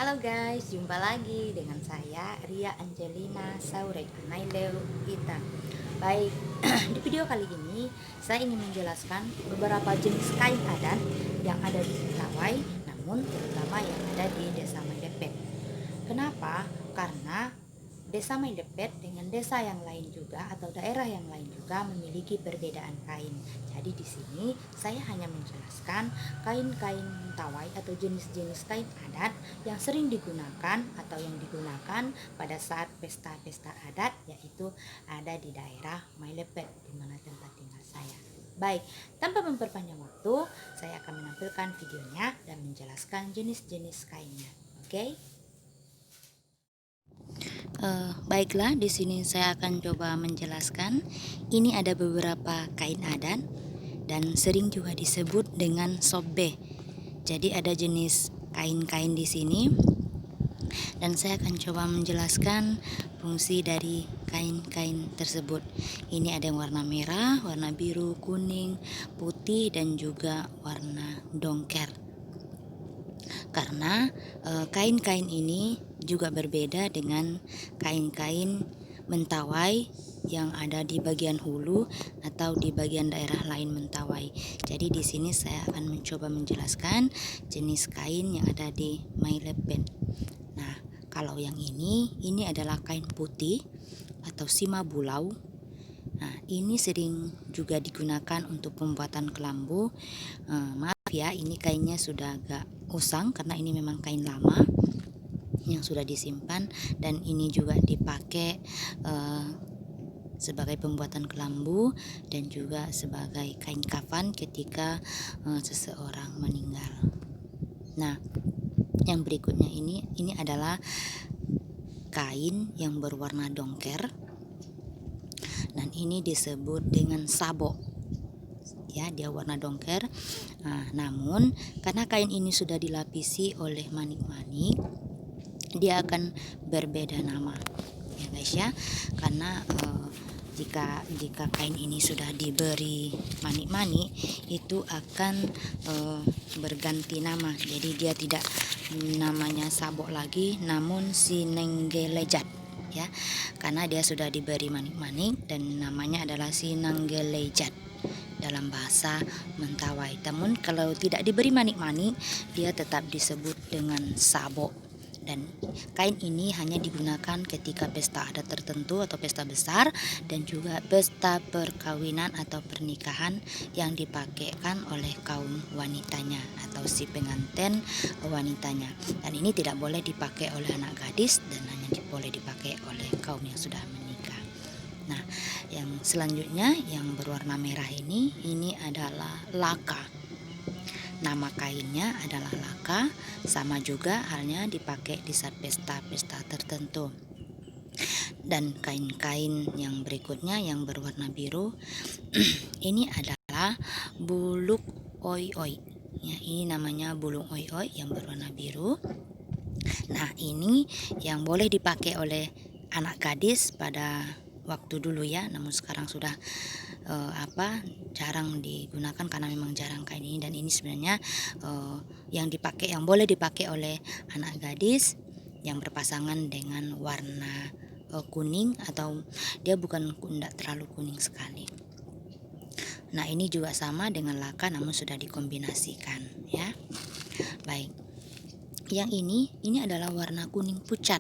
Halo guys, jumpa lagi dengan saya Ria Angelina Saurek Naileu Ita. Baik, di video kali ini saya ingin menjelaskan beberapa jenis kain adat yang ada di Mentawai, namun terutama yang ada di Desa Maidepet. Kenapa? Karena Desa Maidepet dengan desa yang lain juga atau daerah yang lain juga memiliki perbedaan kain. Jadi di sini saya hanya menjelaskan kain-kain Mentawai atau jenis-jenis kain adat yang sering digunakan atau yang digunakan pada saat pesta-pesta adat, yaitu ada di daerah Maidepet di mana tempat tinggal saya. Baik, tanpa memperpanjang waktu, saya akan menampilkan videonya dan menjelaskan jenis-jenis kainnya. Oke? Baiklah, di sini saya akan coba menjelaskan. Ini ada beberapa kain adat dan sering juga disebut dengan sobe. Jadi ada jenis kain-kain di sini dan saya akan coba menjelaskan fungsi dari kain-kain tersebut. Ini ada yang warna merah, warna biru, kuning, putih dan juga warna dongker. Karena kain-kain ini juga berbeda dengan kain-kain Mentawai yang ada di bagian hulu atau di bagian daerah lain Mentawai. Jadi di sini saya akan mencoba menjelaskan jenis kain yang ada di Maidepet. Nah, kalau yang ini adalah kain putih atau sima bulau. Nah, ini sering juga digunakan untuk pembuatan kelambu. Maaf ya, ini kainnya sudah agak usang karena ini memang kain lama yang sudah disimpan, dan ini juga dipakai sebagai pembuatan kelambu dan juga sebagai kain kafan ketika seseorang meninggal. Nah, yang berikutnya ini adalah kain yang berwarna dongker dan ini disebut dengan sabo. Ya, dia warna dongker. Namun karena kain ini sudah dilapisi oleh manik-manik, dia akan berbeda nama, ya guys ya. Karena jika kain ini sudah diberi manik-manik, itu akan berganti nama. Jadi dia tidak namanya sabok lagi, namun sinenggelejat, ya. Karena dia sudah diberi manik-manik dan namanya adalah sinenggelejat dalam bahasa Mentawai. Namun kalau tidak diberi manik-manik, dia tetap disebut dengan sabok. Dan kain ini hanya digunakan ketika pesta adat tertentu atau pesta besar dan juga pesta perkawinan atau pernikahan yang dipakaikan oleh kaum wanitanya atau si pengantin wanitanya. Dan ini tidak boleh dipakai oleh anak gadis dan hanya boleh dipakai oleh kaum yang sudah menikah. Nah, yang selanjutnya yang berwarna merah ini adalah laka. Nama kainnya adalah laka, sama juga halnya dipakai di saat pesta-pesta tertentu. Dan kain-kain yang berikutnya yang berwarna biru ini adalah buluk oi-oi. Ya, ini namanya bulung oi-oi yang berwarna biru. Nah, ini yang boleh dipakai oleh anak gadis pada waktu dulu ya, namun sekarang sudah jarang digunakan karena memang jarang kain ini. Dan ini sebenarnya yang boleh dipakai oleh anak gadis yang berpasangan dengan warna kuning, atau dia tidak terlalu kuning sekali. Nah, ini juga sama dengan laka namun sudah dikombinasikan, ya. Baik, yang ini adalah warna kuning pucat,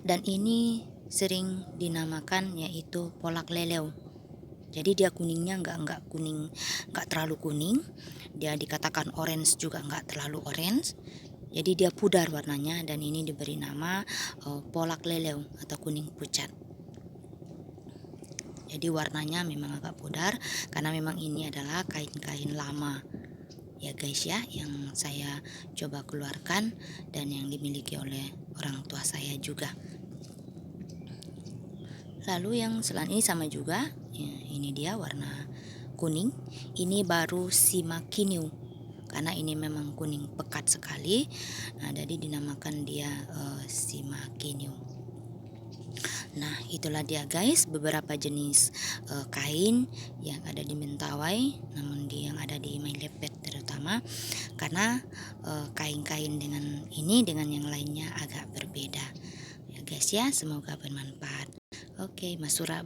dan ini sering dinamakan yaitu polak leleu. Jadi dia kuningnya nggak terlalu kuning, dia dikatakan orange juga nggak terlalu orange. Jadi dia pudar warnanya dan ini diberi nama polak leleu atau kuning pucat. Jadi warnanya memang agak pudar karena memang ini adalah kain-kain lama, ya guys ya, yang saya coba keluarkan dan yang dimiliki oleh orang tua saya juga. Lalu yang selanjutnya ini sama juga, ya, ini dia warna kuning. Ini baru simakiniu karena ini memang kuning pekat sekali. Nah, jadi dinamakan dia simakiniu. Nah, itulah dia guys beberapa jenis kain yang ada di Mentawai, namun yang ada di Maidepet terutama. sama, karena kain-kain dengan ini dengan yang lainnya agak berbeda. Ya guys ya, semoga bermanfaat. Oke, Mas Sura